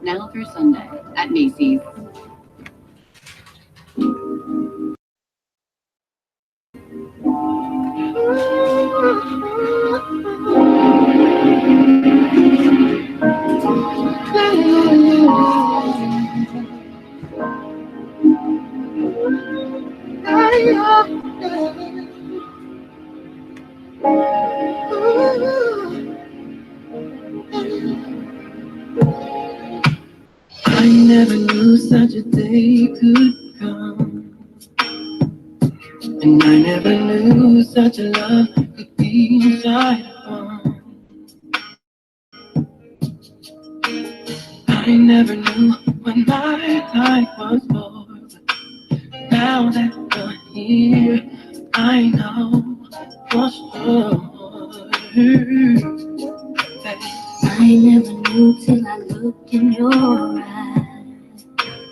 Now through Sunday at Macy's. I never knew such a day could come, and I never knew such a love could be inside of one. I never knew when my life was born. Now that you're here, I know for sure that I never knew till I looked in your eyes.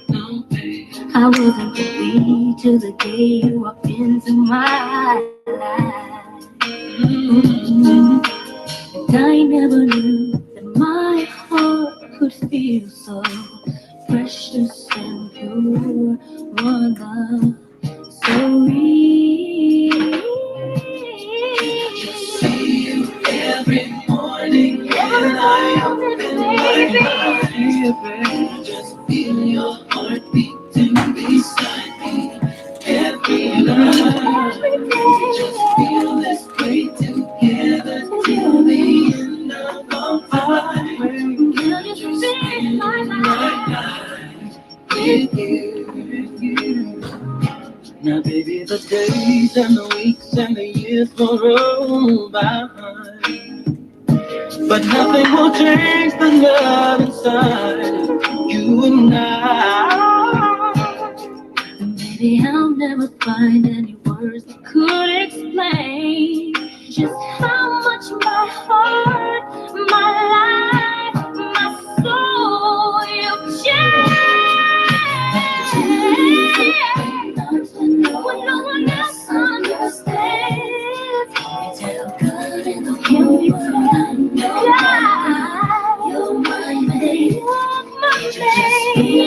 No, babe. I wasn't privy to the day you walked into my life. And I never knew that my heart could feel so precious and pure. One love so real. Just see you every morning when I open my eyes. Just feel your heart beating beside me every night. Just feel this way together till the end of our life. Just spend my life with you. Now, baby, the days and the weeks and the years will roll by, but nothing will change the love inside you and I. And baby, I'll never find any words that could explain just how much my heart, my life, my soul you've changed. When no one else understands, it's how good and the beautiful I know. You're my baby, you're my baby.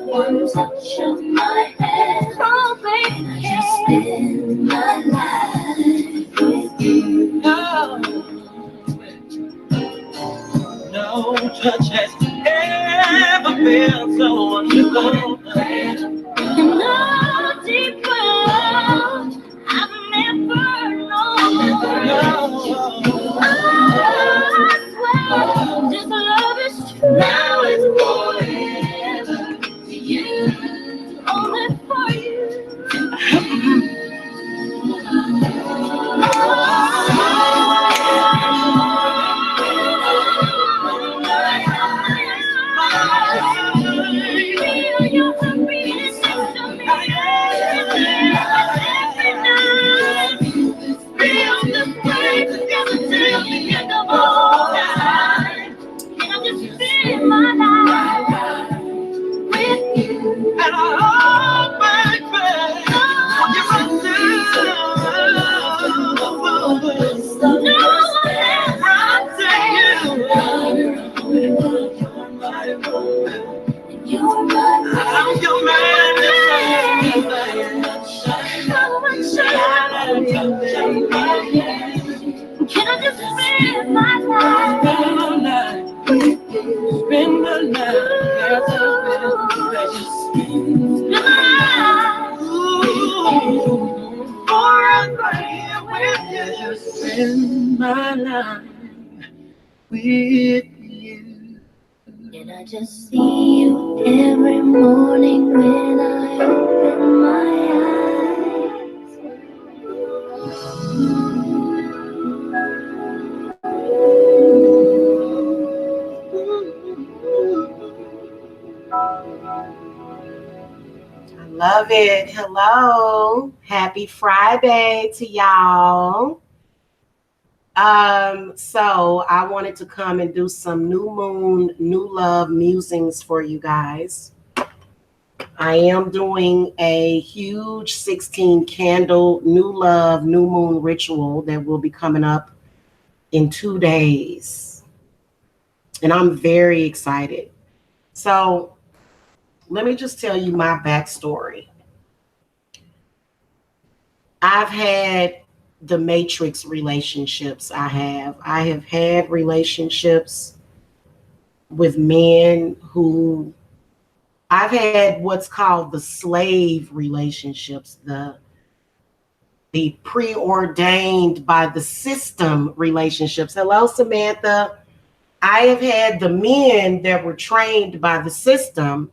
One touch of my hand, oh baby, I just spend my life with you. No touch has ever been so wonderful, and no deeper I've never known. I swear this love is true. Now it's forever for you, only for you. Can I just spend my life? Spend my life with you. Spend my life. Spend my life. Ooh, forever here with you. Spend my life with you. And I just see you every morning when I open my eyes. I love it. Hello. Happy Friday to y'all. So I wanted to come and do some new moon, new love musings for you guys. I am doing a huge 16 candle new love, new moon ritual that will be coming up in 2 days. And I'm very excited. So let me just tell you my backstory. I've had the matrix relationships. I have had relationships with men who, I've had what's called the slave relationships, the preordained by the system relationships. Hello, Samantha. I have had the men that were trained by the system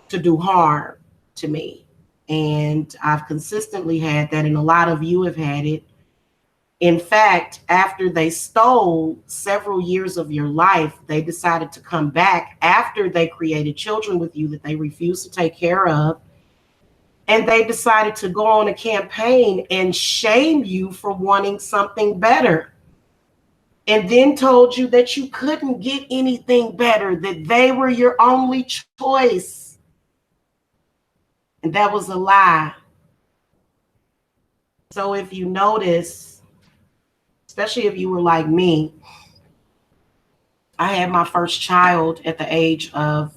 to do harm to me. And I've consistently had that, and a lot of you have had it. In fact, after they stole several years of your life, they decided to come back after they created children with you that they refused to take care of. And they decided to go on a campaign and shame you for wanting something better. And then told you that you couldn't get anything better, that they were your only choice. And that was a lie. So if you notice, especially if you were like me, I had my first child at the age of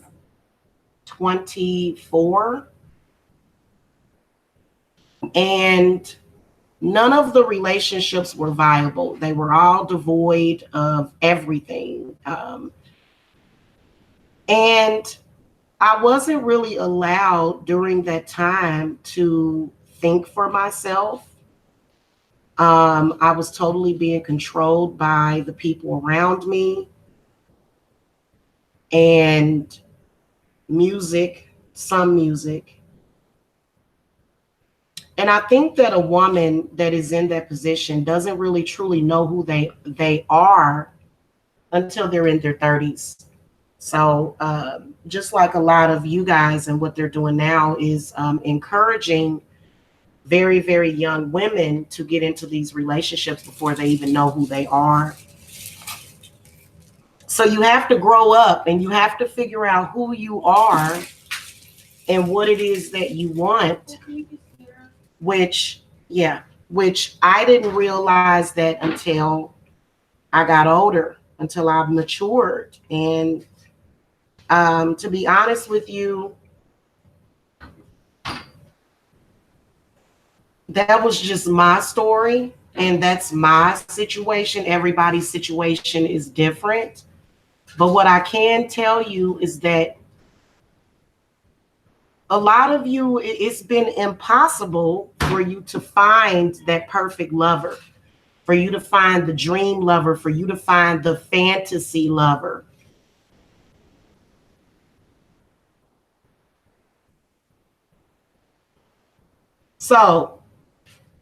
24. And none of the relationships were viable. They were all devoid of everything. And I wasn't really allowed during that time to think for myself. I was totally being controlled by the people around me and music, some music. And I think that a woman that is in that position doesn't really truly know who they are until they're in their 30s. So just like a lot of you guys and what they're doing now is encouraging very, very young women to get into these relationships before they even know who they are. So you have to grow up and you have to figure out who you are and what it is that you want, which, yeah, which I didn't realize that until I got older, until I matured. And to be honest with you, that was just my story and that's my situation. Everybody's situation is different. But what I can tell you is that a lot of you, it's been impossible for you to find that perfect lover, for you to find the dream lover, for you to find the fantasy lover. So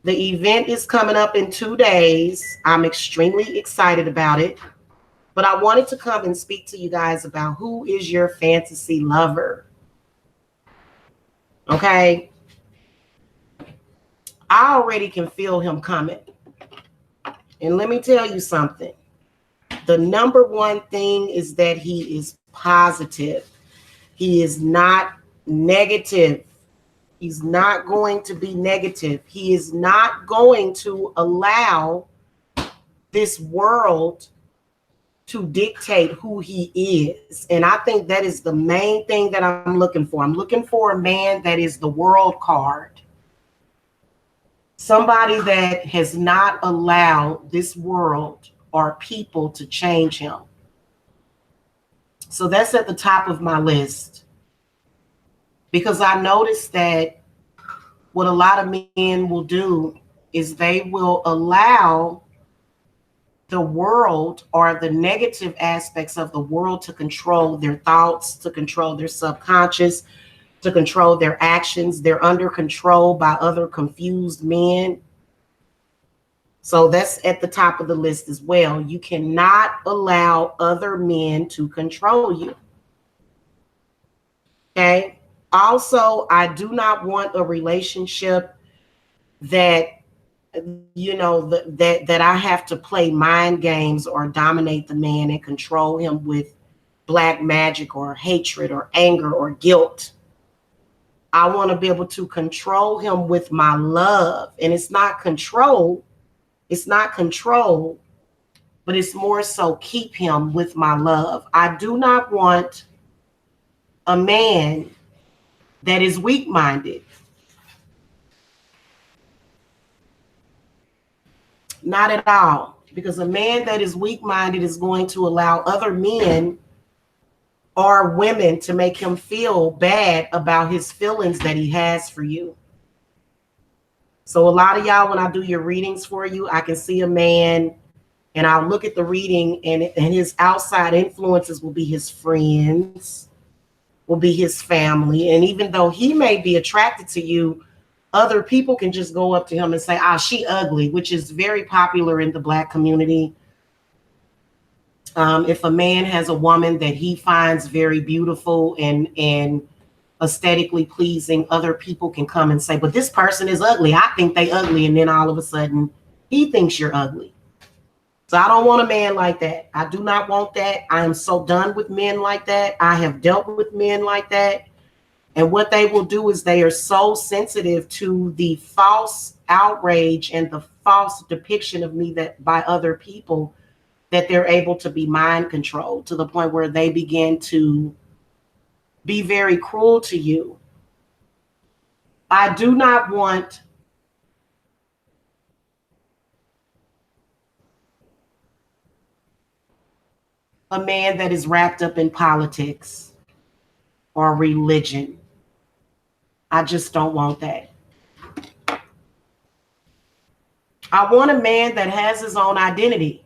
the event is coming up in 2 days. I'm extremely excited about it. But I wanted to come and speak to you guys about who is your fantasy lover. Okay. I already can feel him coming. And let me tell you something. The number one thing is that he is positive. He is not negative. He's not going to be negative. He is not going to allow this world to dictate who he is. And I think that is the main thing that I'm looking for. I'm looking for a man that is the world card. Somebody that has not allowed this world or people to change him. So that's at the top of my list. Because I noticed that what a lot of men will do is they will allow the world or the negative aspects of the world to control their thoughts, to control their subconscious, to control their actions. They're under control by other confused men. So that's at the top of the list as well. You cannot allow other men to control you. Okay. Also, I do not want a relationship that that I have to play mind games or dominate the man and control him with black magic or hatred or anger or guilt. I want to be able to control him with my love. And it's not control. It's not control. but it's more so keep him with my love. I do not want a man that is weak-minded. Not at all. Because a man that is weak-minded is going to allow other men or women to make him feel bad about his feelings that he has for you. So a lot of y'all, when I do your readings for you, I can see a man and I'll look at the reading and his outside influences will be his friends, will be his family. And even though he may be attracted to you, other people can just go up to him and say, ah, she ugly, which is very popular in the Black community. If a man has a woman that he finds very beautiful and aesthetically pleasing, other people can come and say, but this person is ugly. I think they ugly. And then all of a sudden he thinks you're ugly. So I don't want a man like that. I do not want that. I am so done with men like that. I have dealt with men like that. And what they will do is they are so sensitive to the false outrage and the false depiction of me that by other people that they're able to be mind controlled to the point where they begin to be very cruel to you. I do not want a man that is wrapped up in politics or religion. I just don't want that. I want a man that has his own identity.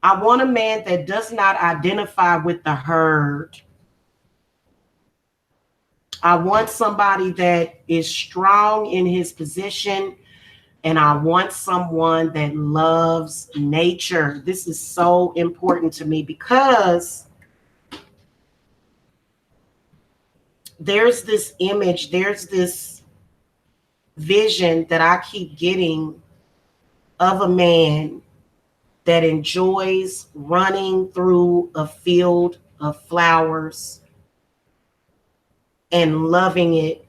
I want a man that does not identify with the herd. I want somebody that is strong in his position, and I want someone that loves nature. This is so important to me because there's this image, there's this vision that I keep getting of a man that enjoys running through a field of flowers and loving it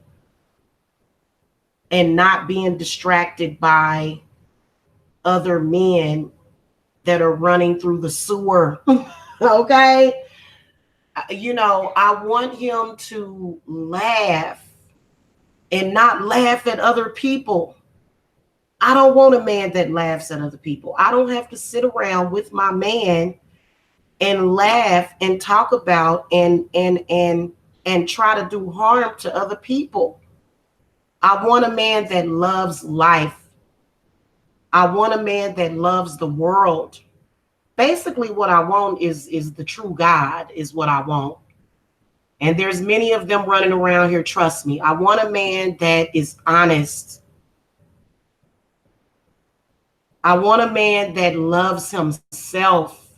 and not being distracted by other men that are running through the sewer. Okay? You know, I want him to laugh and not laugh at other people. I don't want a man that laughs at other people. I don't have to sit around with my man and laugh and talk about and try to do harm to other people. I want a man that loves life. I want a man that loves the world. Basically, what I want is the true God is what I want. And there's many of them running around here, trust me. I want a man that is honest. I want a man that loves himself.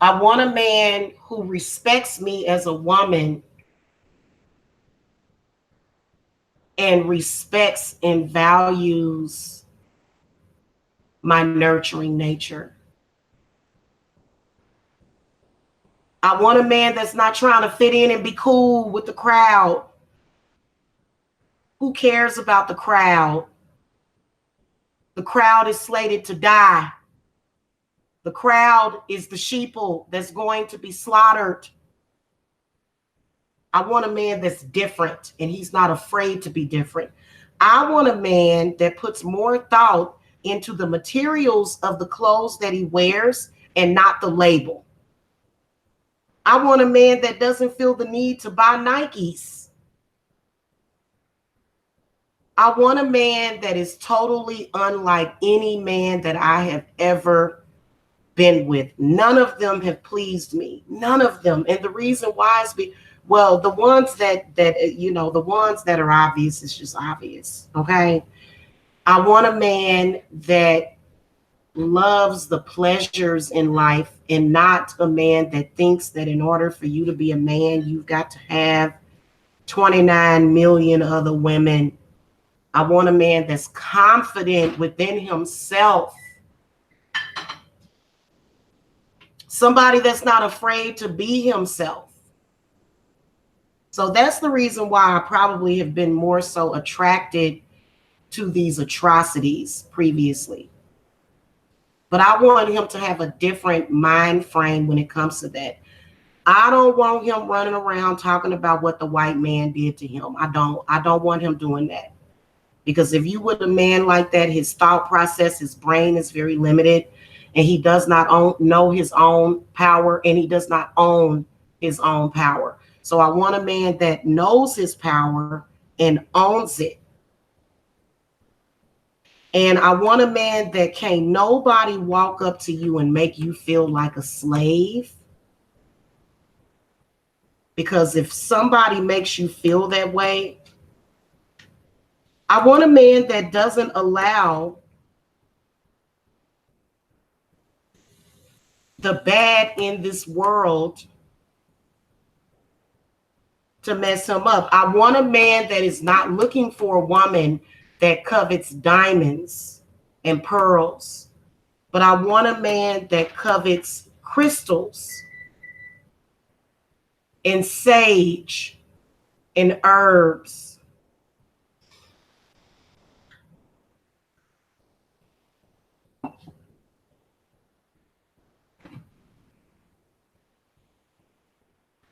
I want a man who respects me as a woman and respects and values my nurturing nature. I want a man that's not trying to fit in and be cool with the crowd. Who cares about the crowd? The crowd is slated to die. The crowd is the sheeple that's going to be slaughtered. I want a man that's different and he's not afraid to be different. I want a man that puts more thought into the materials of the clothes that he wears and not the label. I want a man that doesn't feel the need to buy Nikes. I want a man that is totally unlike any man that I have ever been with. None of them have pleased me. None of them. And the reason why is well, the ones that the ones that are obvious is just obvious. Okay. I want a man that loves the pleasures in life and not a man that thinks that in order for you to be a man, you've got to have 29 million other women. I want a man that's confident within himself. Somebody that's not afraid to be himself. So that's the reason why I probably have been more so attracted to these atrocities previously. But I want him to have a different mind frame when it comes to that. I don't want him running around talking about what the white man did to him. I don't want him doing that. Because if you with a man like that, his thought process, his brain is very limited, and he does not know his own power, and he does not own his own power. So I want a man that knows his power and owns it. And I want a man that can't nobody walk up to you and make you feel like a slave. Because if somebody makes you feel that way, I want a man that doesn't allow the bad in this world to mess him up. I want a man that is not looking for a woman that covets diamonds and pearls, but I want a man that covets crystals and sage and herbs.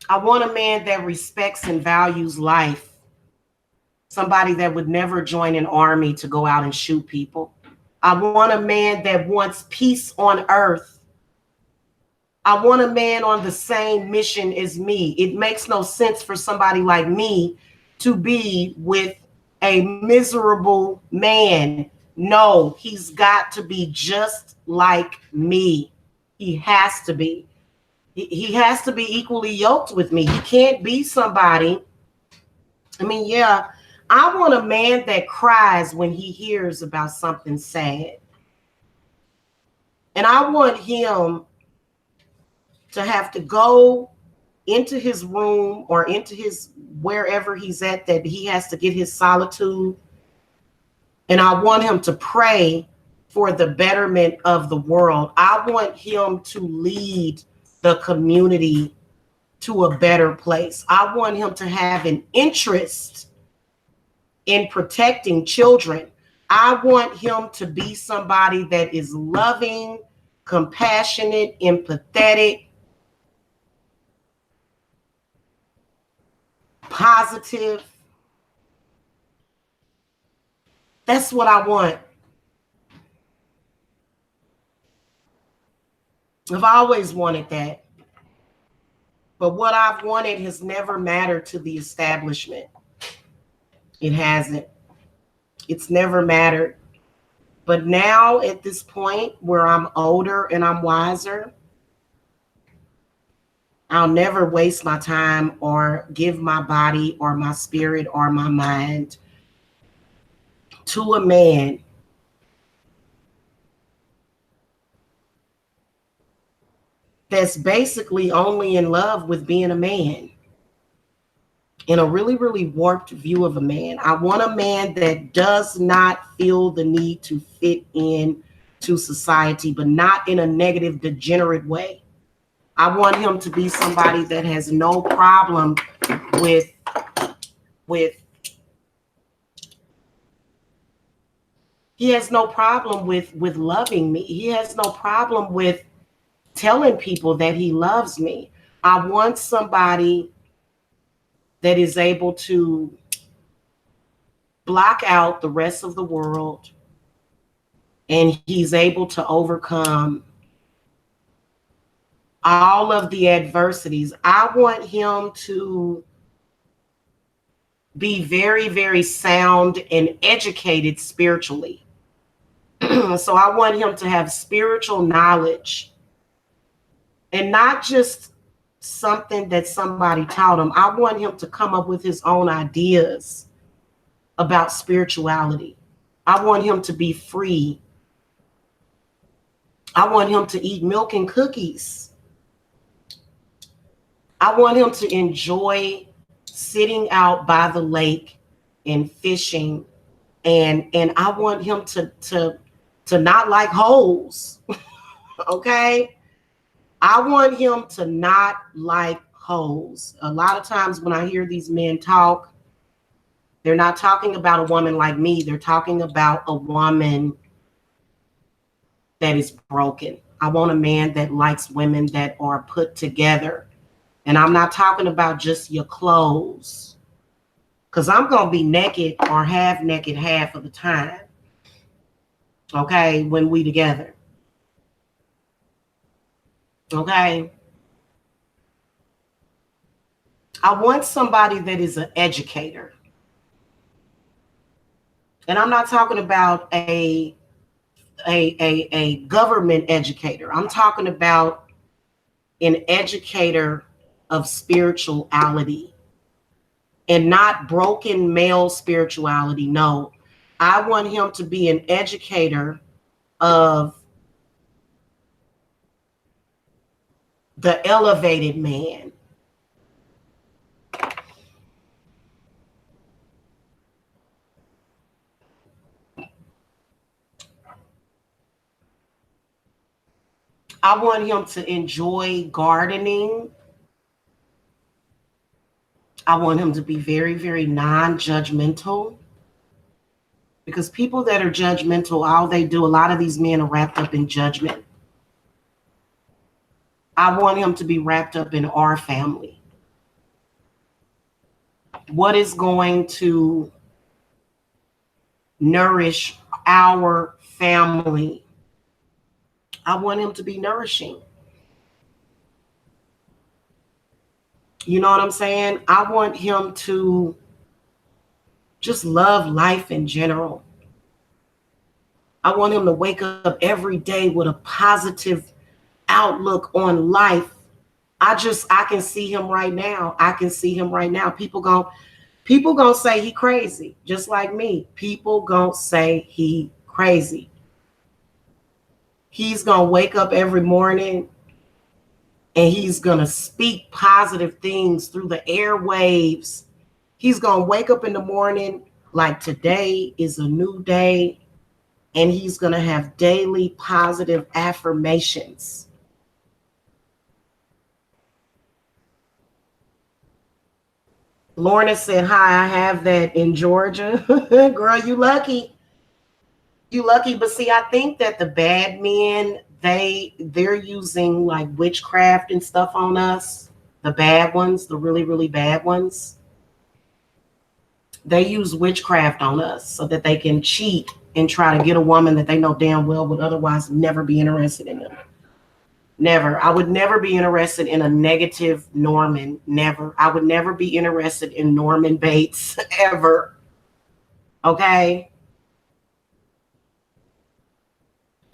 I want a man that respects and values life. Somebody that would never join an army to go out and shoot people. I want a man that wants peace on earth. I want a man on the same mission as me. It makes no sense for somebody like me to be with a miserable man. No, he's got to be just like me. He has to be. He has to be equally yoked with me. He can't be somebody. I mean, yeah, I want a man that cries when he hears about something sad. And I want him to have to go into his room or into his wherever he's at, that he has to get his solitude. And I want him to pray for the betterment of the world. I want him to lead the community to a better place. I want him to have an interest in protecting children. I want him to be somebody that is loving, compassionate, empathetic, positive. That's what I want. I've always wanted that. But what I've wanted has never mattered to the establishment. It hasn't. It's never mattered. But now at this point where I'm older and I'm wiser, I'll never waste my time or give my body or my spirit or my mind to a man that's basically only in love with being a man, in a really, really warped view of a man. I want a man that does not feel the need to fit in to society, but not in a negative, degenerate way. I want him to be somebody that has no problem with he has no problem with loving me. He has no problem with telling people that he loves me. I want somebody that is able to block out the rest of the world, and he's able to overcome all of the adversities. I want him to be very, very sound and educated spiritually. So I want him to have spiritual knowledge, and not just something that somebody taught him. I want him to come up with his own ideas about spirituality. I want him to be free. I want him to eat milk and cookies. I want him to enjoy sitting out by the lake and fishing. And I want him to not like holes. Okay? I want him to not like hoes. A lot of times when I hear these men talk, they're not talking about a woman like me. They're talking about a woman that is broken. I want a man that likes women that are put together. And I'm not talking about just your clothes, because I'm going to be naked or half naked half of the time, okay, when we together. Okay. I want somebody that is an educator. And I'm not talking about a government educator. I'm talking about an educator of spirituality, and not broken male spirituality. No, I want him to be an educator of the elevated man. I want him to enjoy gardening. I want him to be very, very non judgmental. Because people that are judgmental, all they do, a lot of these men are wrapped up in judgment. I want him to be wrapped up in our family. What is going to nourish our family? I want him to be nourishing. You know what I'm saying? I want him to just love life in general. I want him to wake up every day with a positive outlook on life. I can see him right now. I can see him right now. People gonna say he crazy, just like me. People gonna say he crazy. He's gonna wake up every morning and he's gonna speak positive things through the airwaves. He's gonna wake up in the morning like today is a new day, and he's gonna have daily positive affirmations. Lorna said, "Hi, I have that in Georgia." Girl, you lucky. You lucky. But see, I think that the bad men, they're using like witchcraft and stuff on us. The bad ones, the really, really bad ones. They use witchcraft on us so that they can cheat and try to get a woman that they know damn well would otherwise never be interested in them. Never. I would never be interested in a negative Norman. Never. I would never be interested in Norman Bates ever. Okay.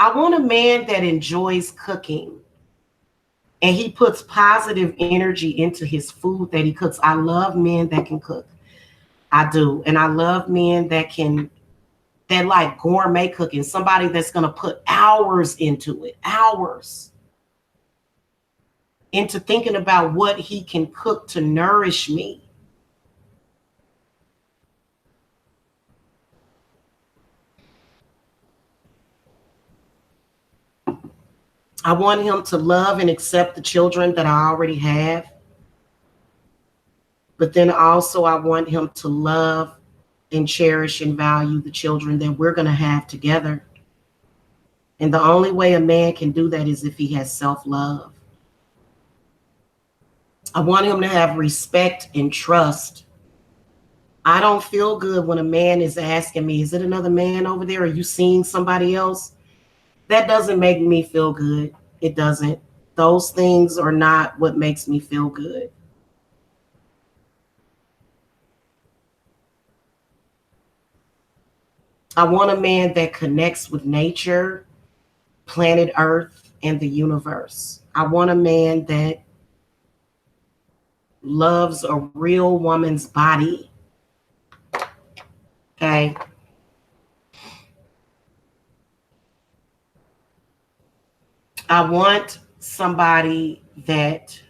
I want a man that enjoys cooking and he puts positive energy into his food that he cooks. I love men that can cook. I do. And I love men that like gourmet cooking, somebody that's going to put hours into it, hours into thinking about what he can cook to nourish me. I want him to love and accept the children that I already have. But then also, I want him to love and cherish and value the children that we're going to have together. And the only way a man can do that is if he has self love. I want him to have respect and trust. I don't feel good when a man is asking me, is it another man over there? Are you seeing somebody else? That doesn't make me feel good. It doesn't. Those things are not what makes me feel good. I want a man that connects with nature, planet Earth, and the universe. I want a man that loves a real woman's body. Okay. I want somebody that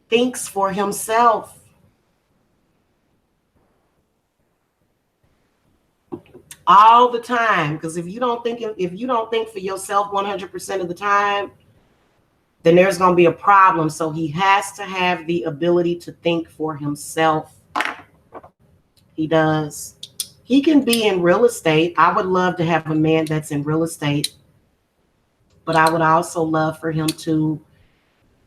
thinks for himself. all the time. Because if you don't think for yourself 100% of the time, then there's going to be a problem. So he has to have the ability to think for himself. He does. He can be in real estate. I would love to have a man that's in real estate, but I would also love for him to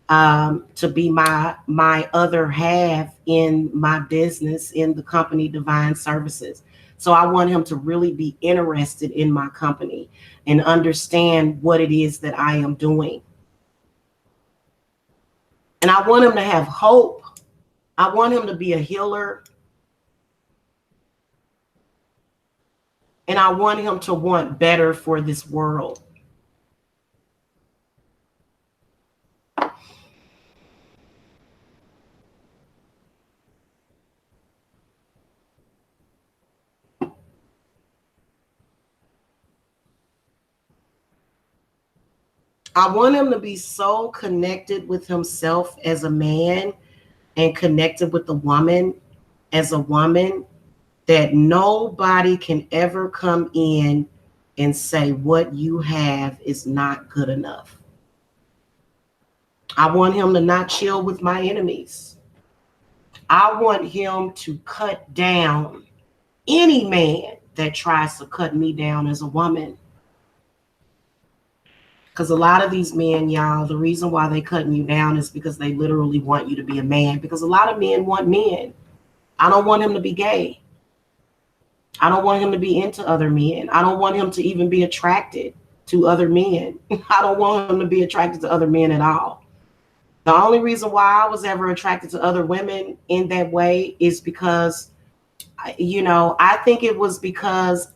be my other half in my business, in the company Divine Services. So I want him to really be interested in my company and understand what it is that I am doing. And I want him to have hope. I want him to be a healer. And I want him to want better for this world. I want him to be so connected with himself as a man and connected with the woman as a woman that nobody can ever come in and say what you have is not good enough. I want him to not chill with my enemies. I want him to cut down any man that tries to cut me down as a woman. Because a lot of these men, y'all, the reason why they cutting you down is because they literally want you to be a man. Because a lot of men want men. I don't want him to be gay. I don't want him to be into other men. I don't want him to even be attracted to other men. I don't want him to be attracted to other men at all. The only reason why I was ever attracted to other women in that way is because, I think it was because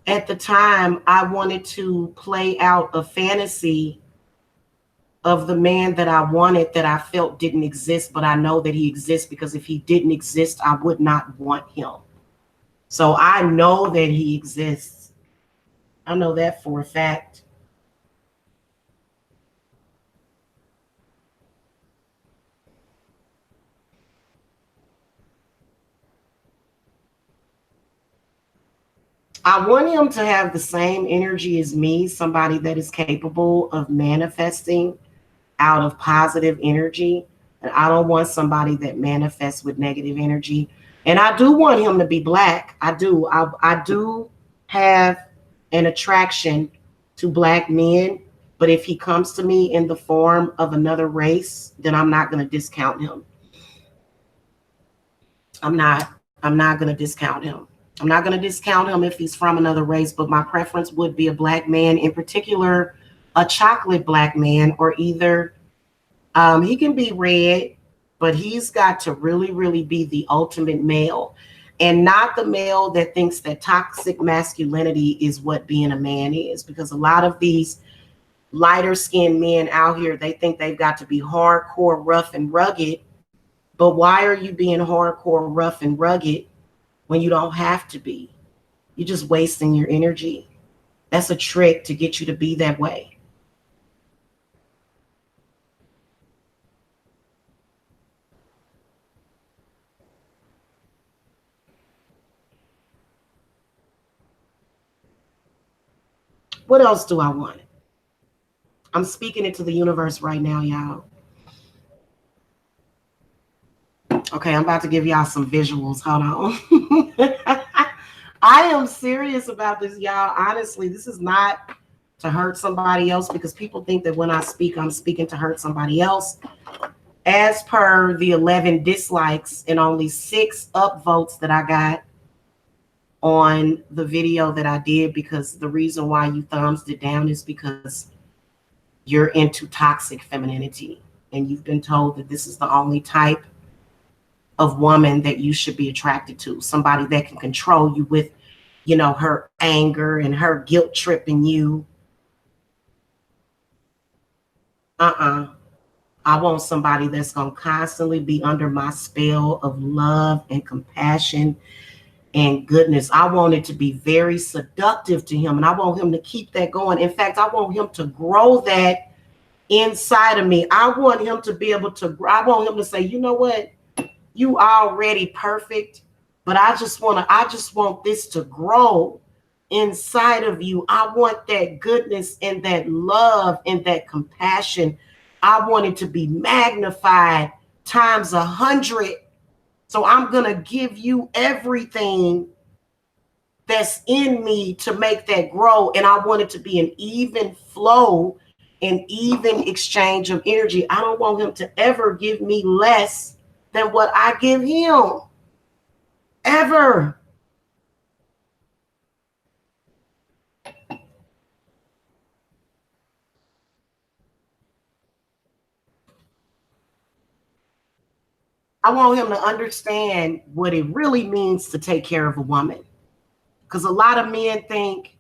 at the time, I wanted to play out a fantasy of the man that I wanted that I felt didn't exist, but I know that he exists, because if he didn't exist, I would not want him. So I know that he exists. I know that for a fact. I want him to have the same energy as me, somebody that is capable of manifesting out of positive energy. And I don't want somebody that manifests with negative energy. And I do want him to be black. I do. I do have an attraction to black men. But if he comes to me in the form of another race, then I'm not going to discount him. I'm not going to discount him. I'm not going to discount him if he's from another race, but my preference would be a black man, in particular, a chocolate black man, or either he can be red, but he's got to really, really be the ultimate male, and not the male that thinks that toxic masculinity is what being a man is. Because a lot of these lighter skinned men out here, they think they've got to be hardcore, rough and rugged. But why are you being hardcore, rough and rugged when you don't have to be? You're just wasting your energy. That's a trick to get you to be that way. What else do I want? I'm speaking it to the universe right now, y'all. Okay, I'm about to give y'all some visuals. Hold on. I am serious about this, y'all. Honestly, this is not to hurt somebody else, because people think that when I speak, I'm speaking to hurt somebody else. As per the 11 dislikes and only 6 upvotes that I got on the video that I did, because the reason why you thumbs it down is because you're into toxic femininity and you've been told that this is the only type of woman that you should be attracted to. Somebody that can control you with, her anger and her guilt tripping you. I want somebody that's going to constantly be under my spell of love and compassion and goodness. I want it to be very seductive to him, and I want him to keep that going. In fact, I want him to grow that inside of me. I want him to be able to, I want him to say, you know what? You already perfect. But I just want this to grow inside of you. I want that goodness and that love and that compassion. I want it to be magnified times 100. So I'm going to give you everything that's in me to make that grow. And I want it to be an even flow, an even exchange of energy. I don't want him to ever give me less than what I give him. Ever. I want him to understand what it really means to take care of a woman. Because a lot of men think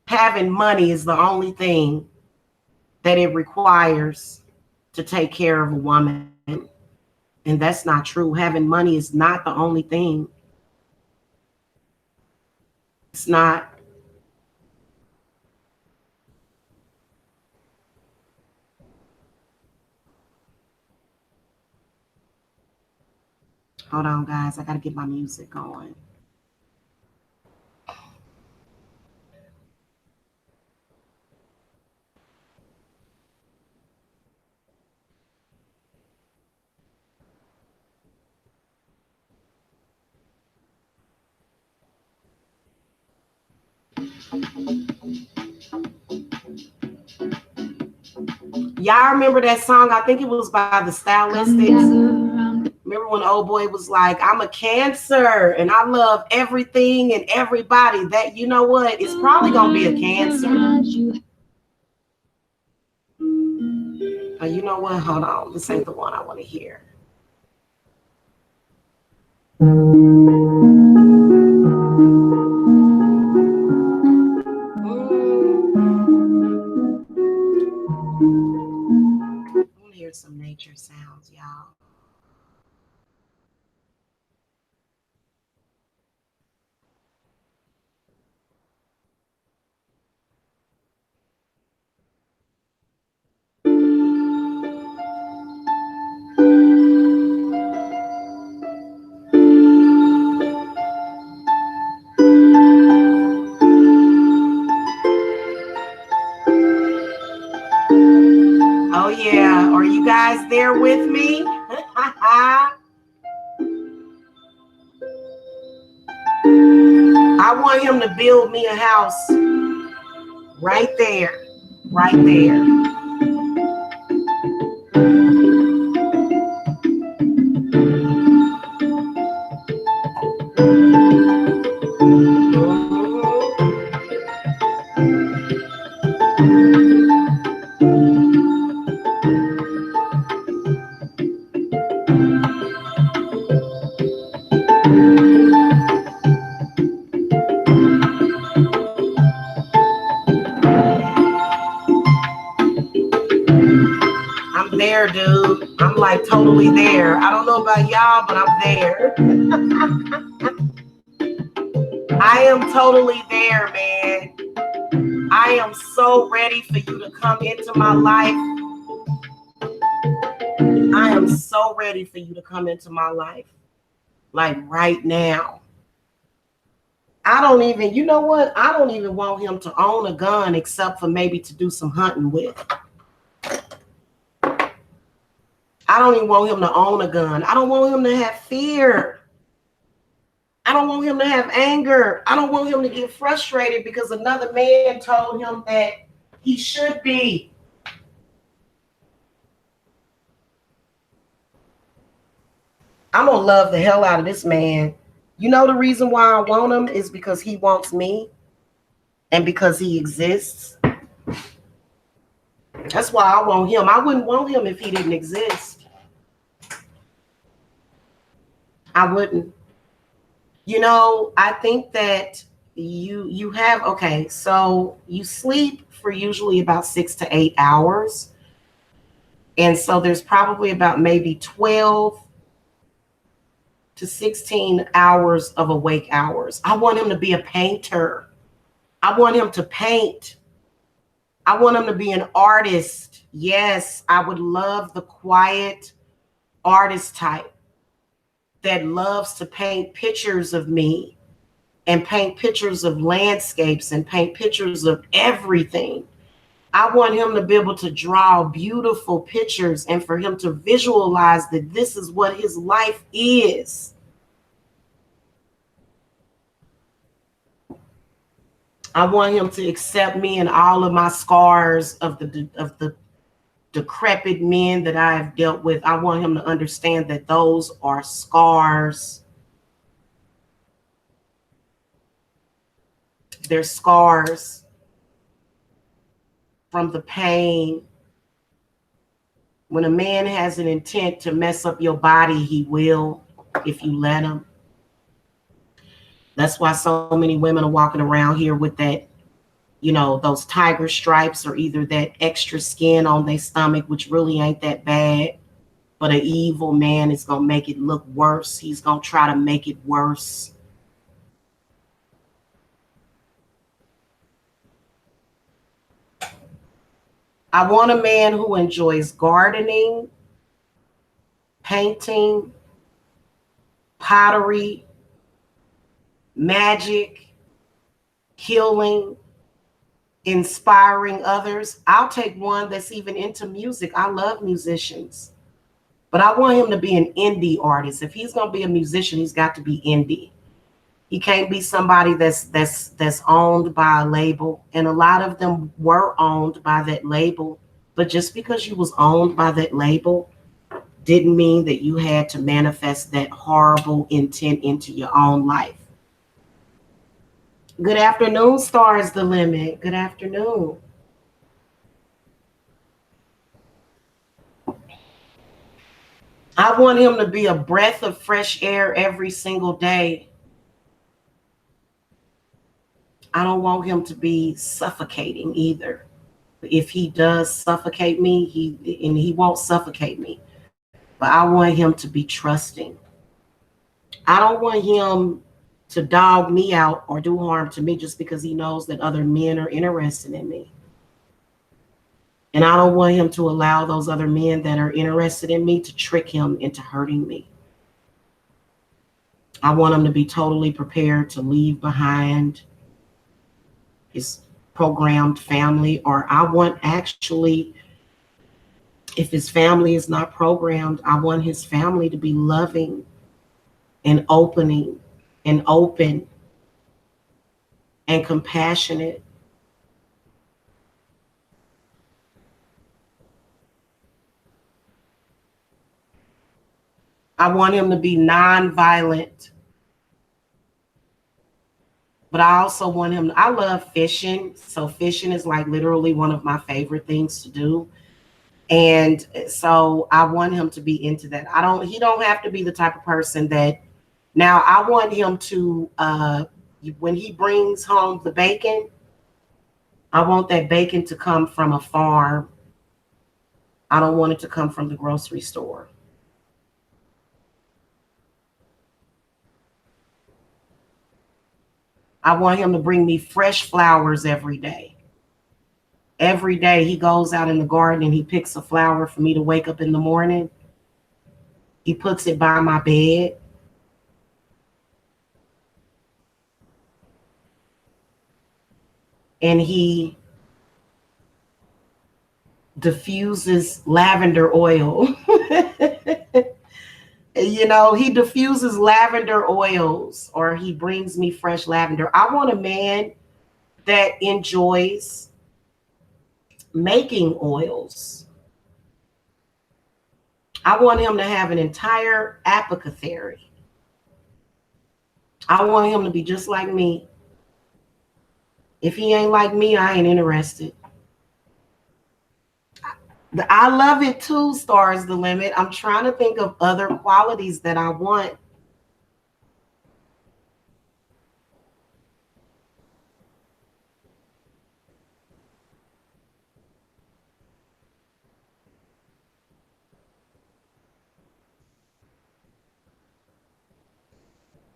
having money is the only thing that it requires to take care of a woman. And that's not true. Having money is not the only thing. It's not. Hold on, guys. I got to get my music going. Y'all remember that song? I think it was by the Stylistics. Remember when old boy was like, I'm a Cancer and I love everything and everybody. That, you know what? It's probably going to be a Cancer. You know what? Hold on. This ain't the one I want to hear. I want to hear some nature sounds, y'all. Oh, yeah. Are you guys there with me? I want him to build me a house right there. Right there. I'm there, dude. I'm like totally there. I don't know about y'all, but I'm there. I am totally there, man. I am so ready for you to come into my life. I am so ready for you to come into my life. Like right now. I don't even, you know what? I don't even want him to own a gun except for maybe to do some hunting with. I don't even want him to own a gun. I don't want him to have fear. I don't want him to have anger. I don't want him to get frustrated because another man told him that he should be. I'm going to love the hell out of this man. You know the reason why I want him is because he wants me and because he exists. That's why I want him. I wouldn't want him if he didn't exist. I wouldn't. You know, I think that you have, okay, so you sleep for usually about 6 to 8 hours. And so there's probably about maybe 12 to 16 hours of awake hours. I want him to be a painter. I want him to paint. I want him to be an artist. Yes, I would love the quiet artist type. that loves to paint pictures of me and paint pictures of landscapes and paint pictures of everything. I want him to be able to draw beautiful pictures and for him to visualize that this is what his life is. I want him to accept me and all of my scars of the decrepit men that I have dealt with. I want him to understand that those are scars. They're scars from the pain. When a man has an intent to mess up your body, he will if you let him. That's why so many women are walking around here with that, those tiger stripes or either that extra skin on their stomach, which really ain't that bad. But an evil man is going to make it look worse. He's going to try to make it worse. I want a man who enjoys gardening, painting, pottery, magic, healing, inspiring others. I'll take one that's even into music. I love musicians. But I want him to be an indie artist. If he's going to be a musician, he's got to be indie. He can't be somebody that's owned by a label. And a lot of them were owned by that label. But just because you was owned by that label didn't mean that you had to manifest that horrible intent into your own life. Good afternoon, Star is the limit. Good afternoon. I want him to be a breath of fresh air every single day. I don't want him to be suffocating either. If he does suffocate me, he won't suffocate me. But I want him to be trusting. I don't want him to dog me out or do harm to me just because he knows that other men are interested in me. And I don't want him to allow those other men that are interested in me to trick him into hurting me. I want him to be totally prepared to leave behind his programmed family, or I want actually, if his family is not programmed, I want his family to be loving and opening and open and compassionate. I want him to be non-violent. But I also want him, I love fishing. So fishing is like literally one of my favorite things to do. And so I want him to be into that. He don't have to be the type of person that, now I want him to, when he brings home the bacon, I want that bacon to come from a farm. I don't want it to come from the grocery store. I want him to bring me fresh flowers every day. Every day he goes out in the garden and he picks a flower for me to wake up in the morning. He puts it by my bed. And he diffuses lavender oil. He diffuses lavender oils, or he brings me fresh lavender. I want a man that enjoys making oils. I want him to have an entire apothecary. I want him to be just like me. If he ain't like me, I ain't interested. I love it too, Stars the Limit. I'm trying to think of other qualities that I want.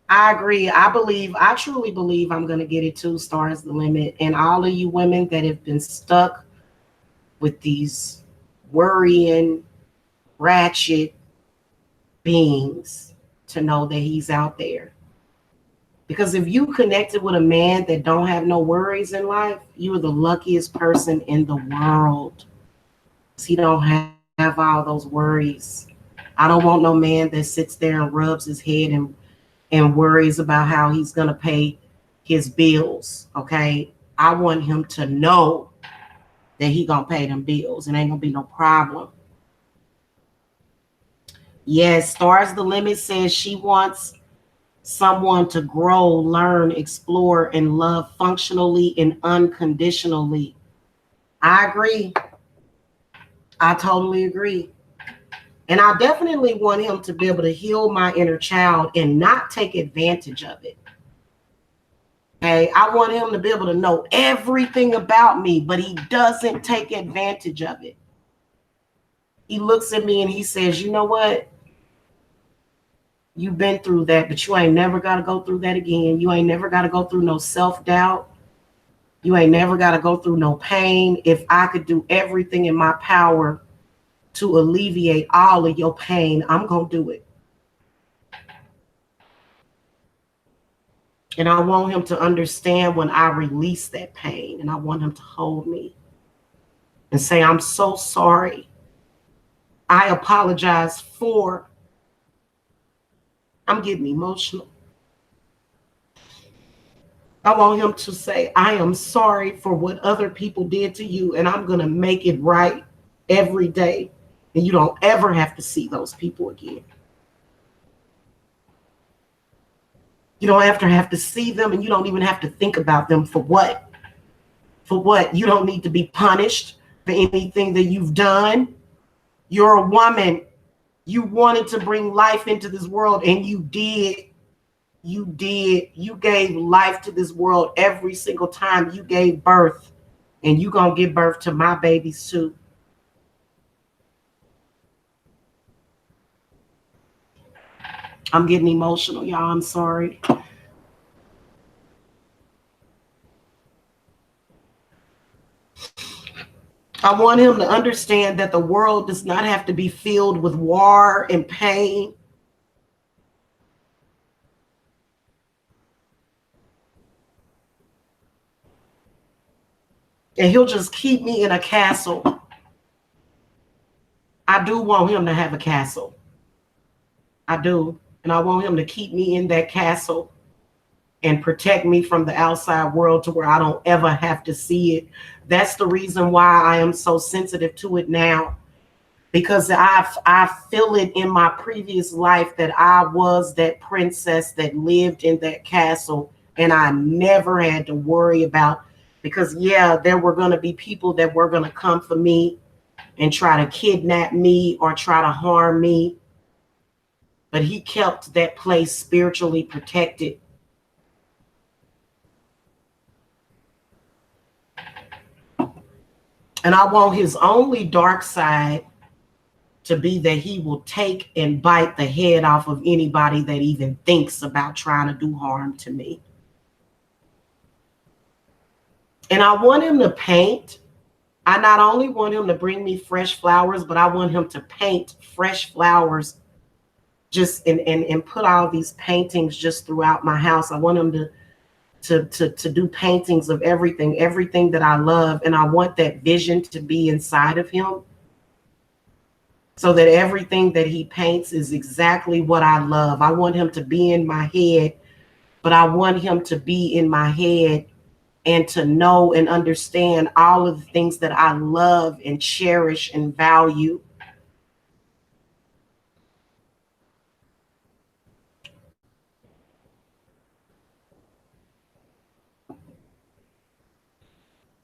I agree. I truly believe I'm going to get it too, Stars the Limit. And all of you women that have been stuck with these worrying, ratchet beings, to know that he's out there. Because if you connected with a man that don't have no worries in life, you are the luckiest person in the world. He don't have all those worries. I don't want no man that sits there and rubs his head and worries about how he's gonna pay his bills. Okay. I want him to know that he gonna pay them bills and ain't gonna be no problem. Yes, Stars the Limit says she wants someone to grow, learn, explore, and love functionally and unconditionally. I agree. I totally agree. And I definitely want him to be able to heal my inner child and not take advantage of it. Okay. I want him to be able to know everything about me, but he doesn't take advantage of it. He looks at me and he says, you know what? You've been through that, but you ain't never got to go through that again. You ain't never got to go through no self-doubt. You ain't never got to go through no pain. If I could do everything in my power to alleviate all of your pain, I'm going to do it. And I want him to understand when I release that pain, and I want him to hold me and say, I'm so sorry. I apologize for. I'm getting emotional. I want him to say, I am sorry for what other people did to you, and I'm going to make it right every day. And you don't ever have to see those people again. You don't have to see them, and you don't even have to think about them. For what? For what? You don't need to be punished for anything that you've done. You're a woman. You wanted to bring life into this world, and you did. You did. You gave life to this world every single time you gave birth, and you gonna give birth to my babies too. I'm getting emotional, y'all. I'm sorry. I want him to understand that the world does not have to be filled with war and pain. And he'll just keep me in a castle. I do want him to have a castle. I do. And I want him to keep me in that castle and protect me from the outside world to where I don't ever have to see it. That's the reason why I am so sensitive to it now. Because I feel it in my previous life that I was that princess that lived in that castle, and I never had to worry about, because yeah, there were going to be people that were going to come for me and try to kidnap me or try to harm me. But he kept that place spiritually protected. And I want his only dark side to be that he will take and bite the head off of anybody that even thinks about trying to do harm to me. And I want him to paint. I not only want him to bring me fresh flowers, but I want him to paint fresh flowers just and put all these paintings just throughout my house. I want him to do paintings of everything that I love. And I want that vision to be inside of him, so that everything that he paints is exactly what I love. I want him to be in my head, but I want him to be in my head and to know and understand all of the things that I love and cherish and value.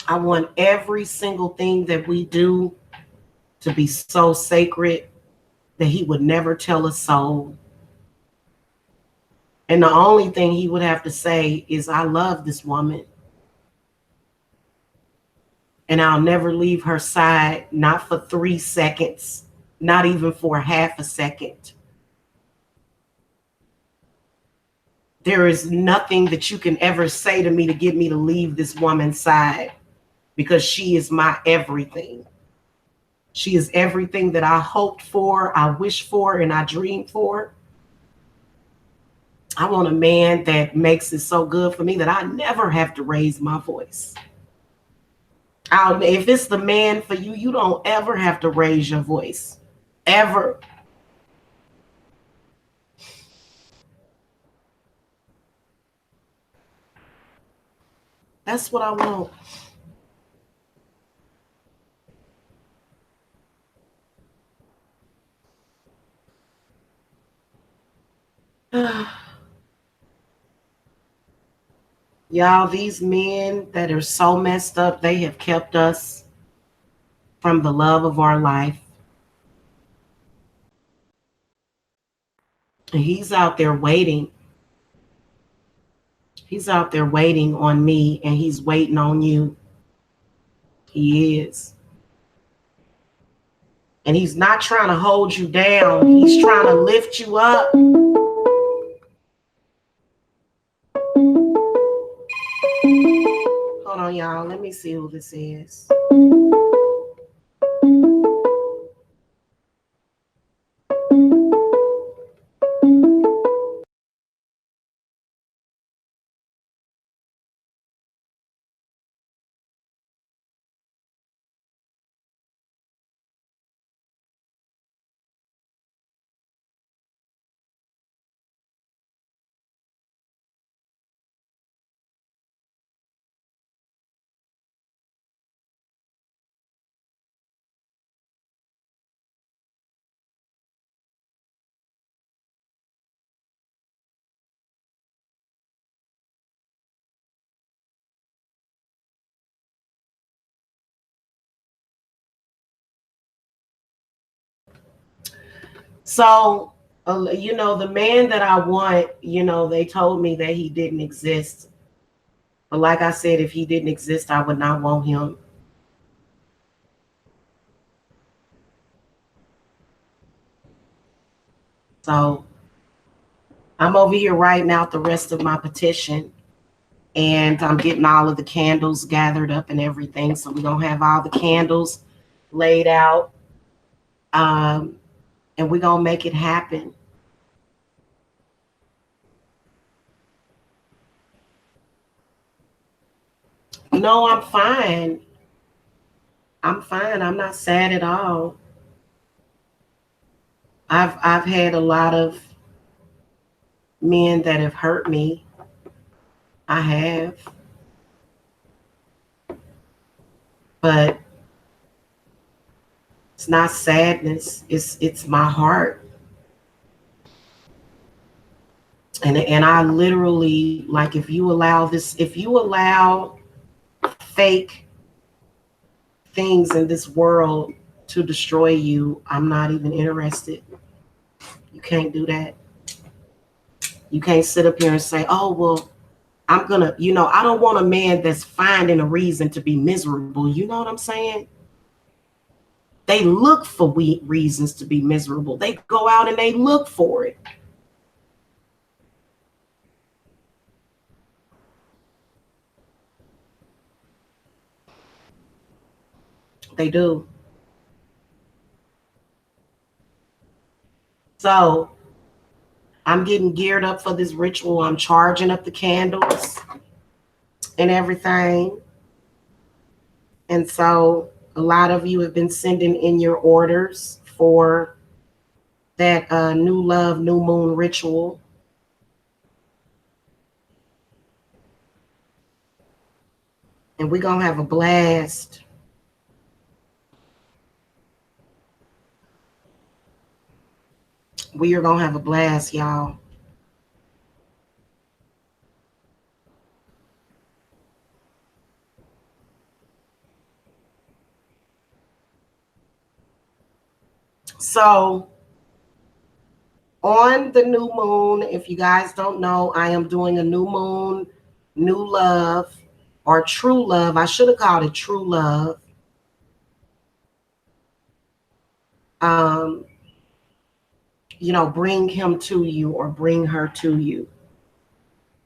I want every single thing that we do to be so sacred that he would never tell a soul. And the only thing he would have to say is, I love this woman. And I'll never leave her side, not for 3 seconds, not even for half a second. There is nothing that you can ever say to me to get me to leave this woman's side, because she is my everything. She is everything that I hoped for, I wished for, and I dreamed for. I want a man that makes it so good for me that I never have to raise my voice. If it's the man for you, you don't ever have to raise your voice. Ever. That's what I want. Y'all, these men that are so messed up, they have kept us from the love of our life. And he's out there waiting. He's out there waiting on me, and he's waiting on you. He is. And he's not trying to hold you down, he's trying to lift you up. Hold on, y'all. Let me see who this is. So, the man that I want, they told me that he didn't exist. But like I said, if he didn't exist, I would not want him. So I'm over here writing out the rest of my petition, and I'm getting all of the candles gathered up and everything. So we're going to have all the candles laid out, um, and we're going to make it happen. No, I'm fine. I'm fine. I'm not sad at all. I've had a lot of men that have hurt me. I have. But it's not sadness. It's my heart. And I literally, like, if you allow fake things in this world to destroy you, I'm not even interested. You can't do that. You can't sit up here and say, oh, well, I'm going to, I don't want a man that's finding a reason to be miserable. You know what I'm saying? They look for reasons to be miserable. They go out and they look for it. They do. So I'm getting geared up for this ritual. I'm charging up the candles and everything. And so a lot of you have been sending in your orders for that new love, new moon ritual. And we're going to have a blast. We are going to have a blast, y'all. So on the new moon, if you guys don't know, I am doing a new moon, new love, or true love. I should have called it true love. Um, bring him to you or bring her to you.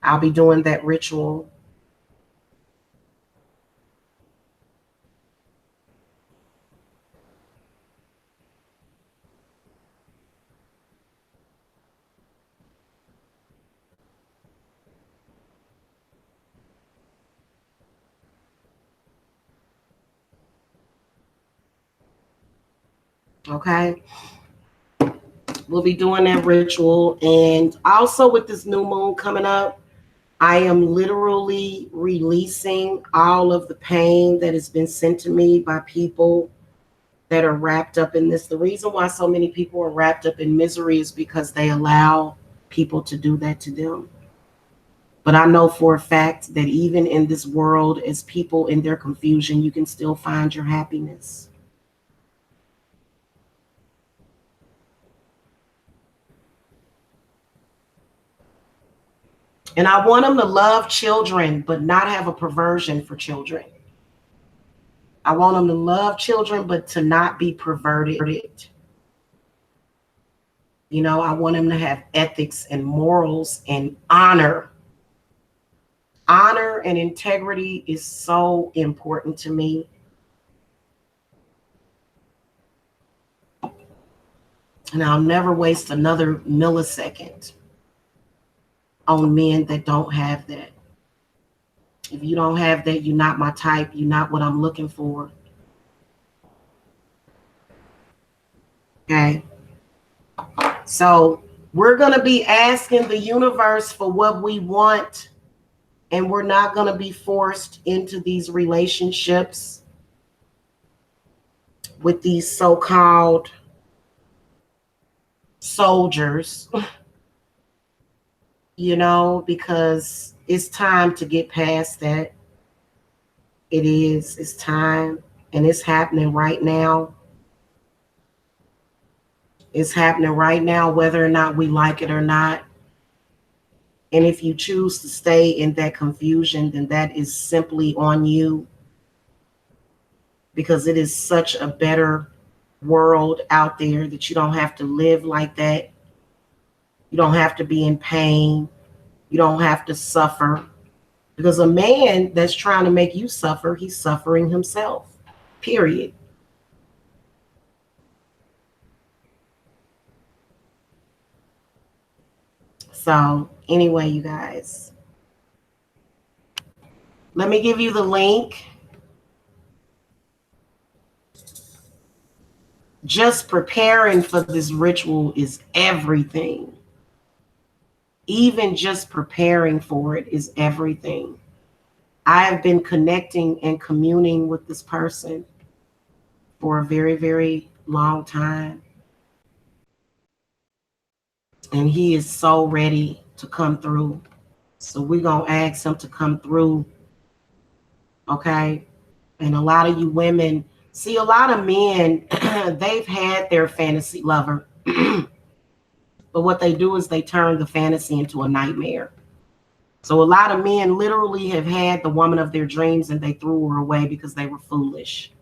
I'll be doing that ritual. Okay. We'll be doing that ritual. And also with this new moon coming up, I am literally releasing all of the pain that has been sent to me by people that are wrapped up in this. The reason why so many people are wrapped up in misery is because they allow people to do that to them. But I know for a fact that even in this world, as people in their confusion, you can still find your happiness. And I want them to love children, but not have a perversion for children. I want them to love children, but to not be perverted. You know, I want them to have ethics and morals and honor. Honor and integrity is so important to me. And I'll never waste another millisecond on men that don't have that. If you don't have that, you're not my type. You're not what I'm looking for. Okay. So we're going to be asking the universe for what we want, and we're not going to be forced into these relationships with these so-called soldiers, you know, because it's time to get past that. It is. It's time. And it's happening right now. It's happening right now, whether or not we like it or not. And if you choose to stay in that confusion, then that is simply on you, because it is such a better world out there that you don't have to live like that. You don't have to be in pain. You don't have to suffer. Because a man that's trying to make you suffer, he's suffering himself. Period. So, anyway, you guys, let me give you the link. Just preparing for this ritual is everything. Even just preparing for it is everything. I have been connecting and communing with this person for a very, very long time. And he is so ready to come through. So we're going to ask him to come through. Okay. And a lot of you women, see, a lot of men, they've had their fantasy lover. But what they do is they turn the fantasy into a nightmare. So a lot of men literally have had the woman of their dreams and they threw her away because they were foolish.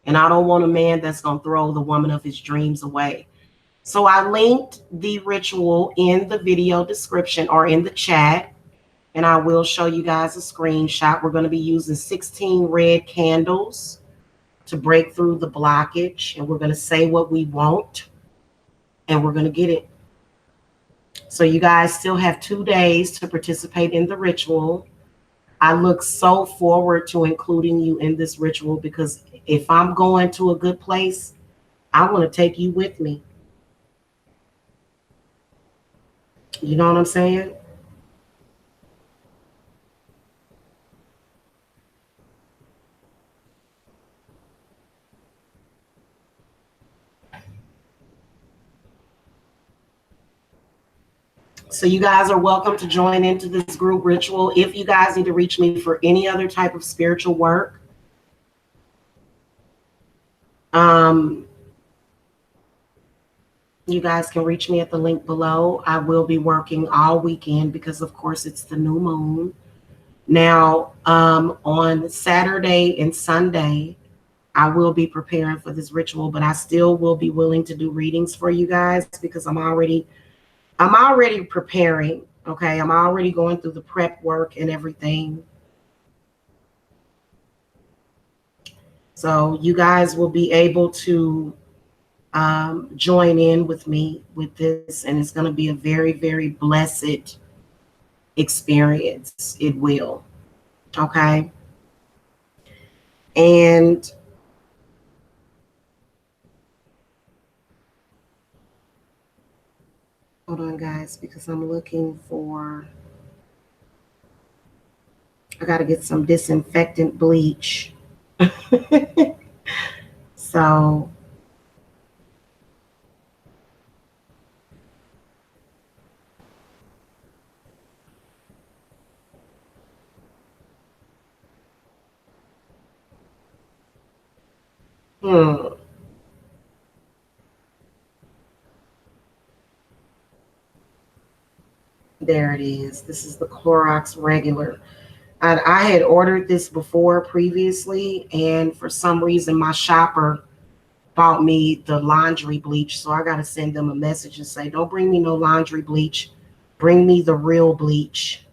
And I don't want a man that's going to throw the woman of his dreams away. So I linked the ritual in the video description or in the chat. And I will show you guys a screenshot. We're going to be using 16 red candles to break through the blockage. And we're going to say what we want. And we're going to get it. So you guys still have 2 days to participate in the ritual. I look so forward to including you in this ritual, because if I'm going to a good place, I want to take you with me. You know what I'm saying? So you guys are welcome to join into this group ritual. If you guys need to reach me for any other type of spiritual work, you guys can reach me at the link below. I will be working all weekend because, of course, it's the new moon. Now, on Saturday and Sunday, I will be preparing for this ritual, but I still will be willing to do readings for you guys because I'm already preparing. Okay, I'm already going through the prep work and everything. So you guys will be able to join in with me with this, and it's going to be a very, very blessed experience. It will. Okay. And Hold on, guys, because I'm looking for. I got to get some disinfectant bleach. So, hmm, there it is. This is the Clorox regular. I had ordered this before previously, and for some reason, my shopper bought me the laundry bleach. So I got to send them a message and say, don't bring me no laundry bleach. Bring me the real bleach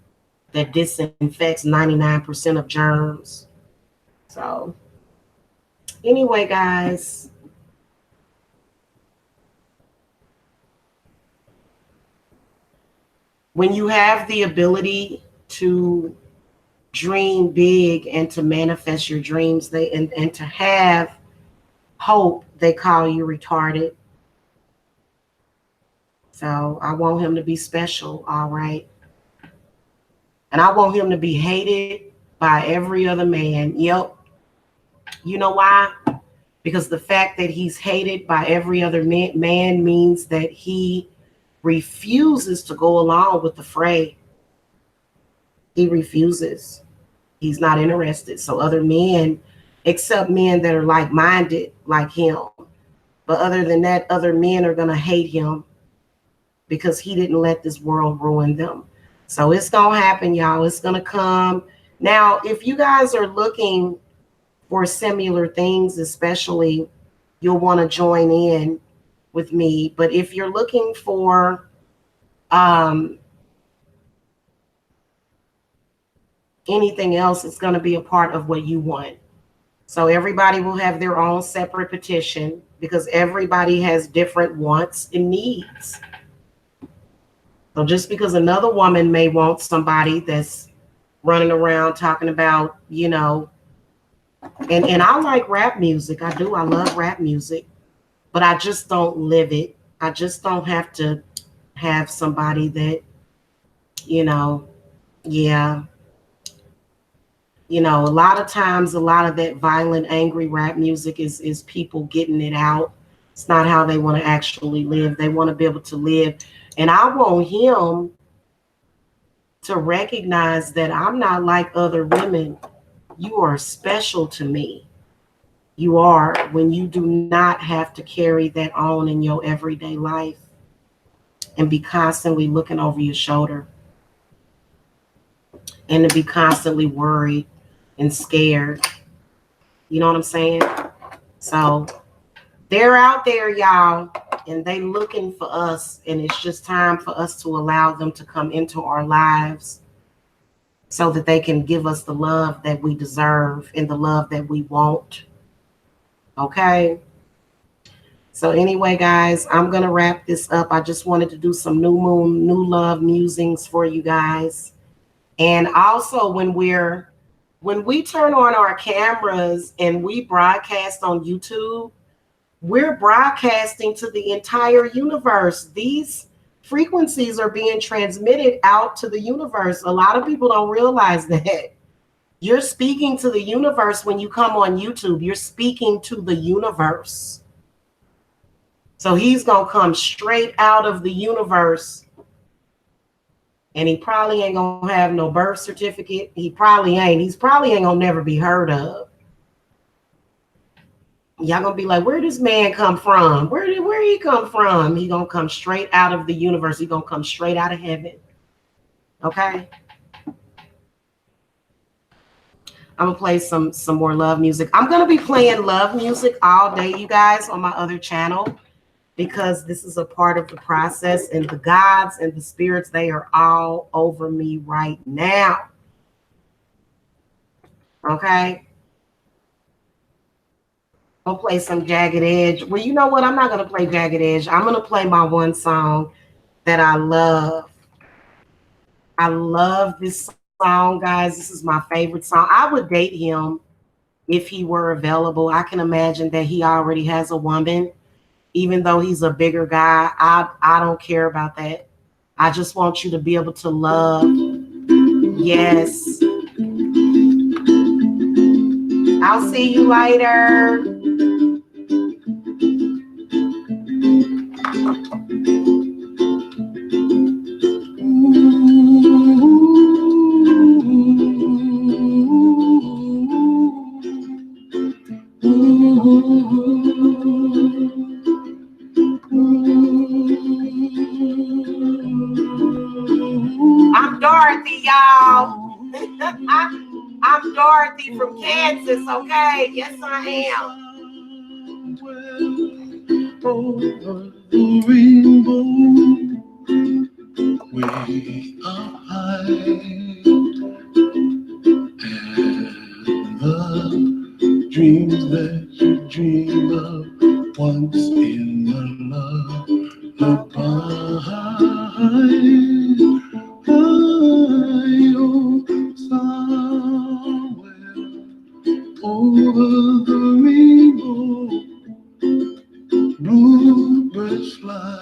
that disinfects 99% of germs. So, anyway, guys, when you have the ability to dream big and to manifest your dreams, and to have hope, they call you retarded. So I want him to be special, all right. And I want him to be hated by every other man. Yep. You know why? Because the fact that he's hated by every other man means that he refuses to go along with the fray. He refuses. He's not interested. So other men, except men that are like-minded like him, but other than that, other men are going to hate him because he didn't let this world ruin them. So it's going to happen, y'all. It's going to come. Now, if you guys are looking for similar things, especially, you'll want to join in with me. But if you're looking for anything else, it's going to be a part of what you want. So everybody will have their own separate petition because everybody has different wants and needs. So just because another woman may want somebody that's running around talking about, and I like rap music. I do. I love rap music, but I just don't live it. I just don't have to have somebody that, you know, yeah, a lot of times, a lot of that violent, angry rap music is people getting it out. It's not how they want to actually live. They want to be able to live. And I want him to recognize that I'm not like other women. You are special to me. You are, when you do not have to carry that on in your everyday life and be constantly looking over your shoulder and to be constantly worried and scared. You know what I'm saying? So they're out there, y'all, and they looking for us, and it's just time for us to allow them to come into our lives so that they can give us the love that we deserve and the love that we want. Okay? So anyway, guys, I'm going to wrap this up. I just wanted to do some new moon, new love musings for you guys. And also when we turn on our cameras and we broadcast on YouTube, we're broadcasting to the entire universe. These frequencies are being transmitted out to the universe. A lot of people don't realize that. You're speaking to the universe when you come on YouTube. You're speaking to the universe. So he's going to come straight out of the universe. And he probably ain't going to have no birth certificate. He probably ain't. He's probably ain't going to never be heard of. Y'all gonna be like, where this man come from? Where he come from? He gonna come straight out of the universe. He gonna come straight out of heaven. Okay. I'm gonna play some more love music. I'm gonna be playing love music all day, you guys, on my other channel, because this is a part of the process, and the gods and the spirits, they are all over me right now. Okay. I'll play some Jagged Edge. Well, you know what? I'm not going to play Jagged Edge. I'm going to play my one song that I love. I love this song, guys. This is my favorite song. I would date him if he were available. I can imagine that he already has a woman. Even though he's a bigger guy, I don't care about that. I just want you to be able to love. Yes. I'll see you later. I'm Dorothy, y'all. I'm Dorothy from Kansas, okay? Yes, I am. Over the rainbow, way up high, and the dreams that you dream of once in a lullaby. Oh, somewhere over the rainbow, bluebirds fly,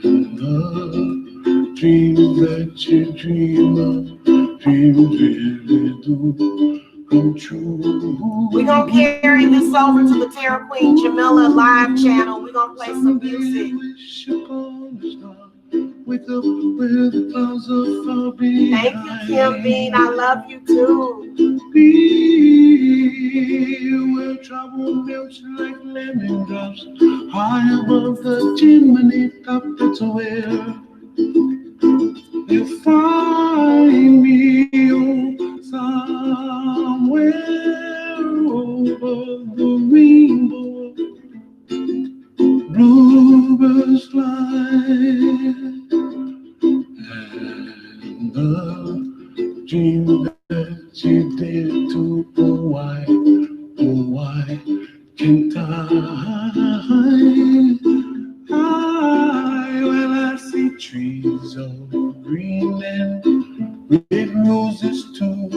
and the dreams that you dream of, dreams really do come true. We're going to carry this over to the Terra Queen Jamila live channel. We're going to play some music. Wish upon a star, wake up where the clouds are far behind. Thank you, Kim Bean. I love you too. Be where trouble melts like lemon drops, high above the chimney top. That's where you find me. Oh, somewhere over the rainbow, bluebirds fly, and the dream that you did to, oh why can't well, I see trees of green and red roses too.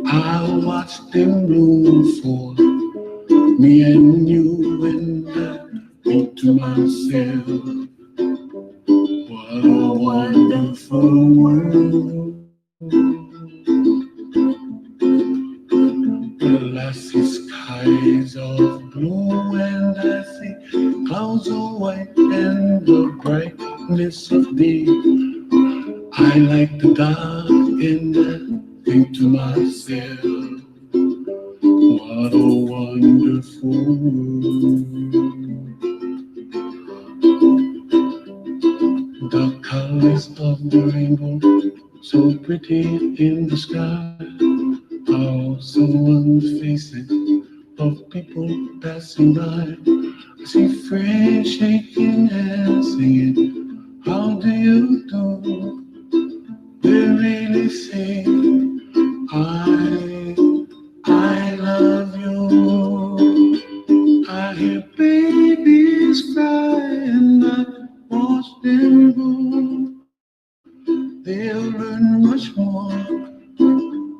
I watch them bloom for me and you, and I think to myself, what a wonderful world. Well, I see skies of blue, and I see clouds of white, and the brightness of day. I like the dark, and I think to myself, what a wonderful world. The colors of the rainbow, so pretty in the sky, also on the faces of people passing by. I see friends shaking hands, singing, how do you do? They really say, I, I love you. I hear babies cry and I watch them grow. They'll learn much more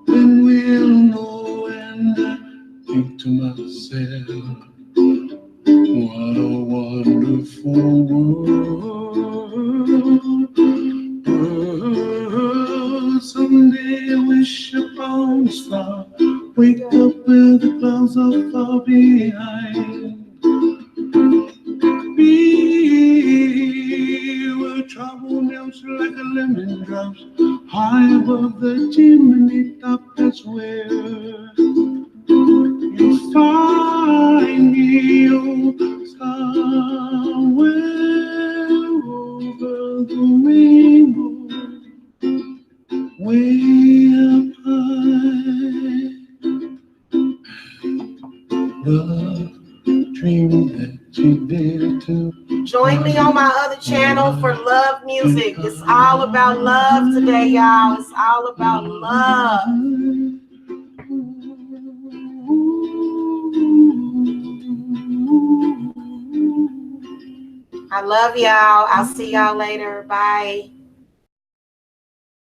than we'll know, and I think to myself, what a wonderful world. Someday I wish upon a star, wake up where the clouds are far behind. Be where trouble melts like a lemon drops, high above the chimney top. That's where you find me, oh, somewhere over the rainbow, way up high. The dream that you did to. Join me on my other channel for love music. It's all about love today, y'all. It's all about love. I love y'all. I'll see y'all later. Bye.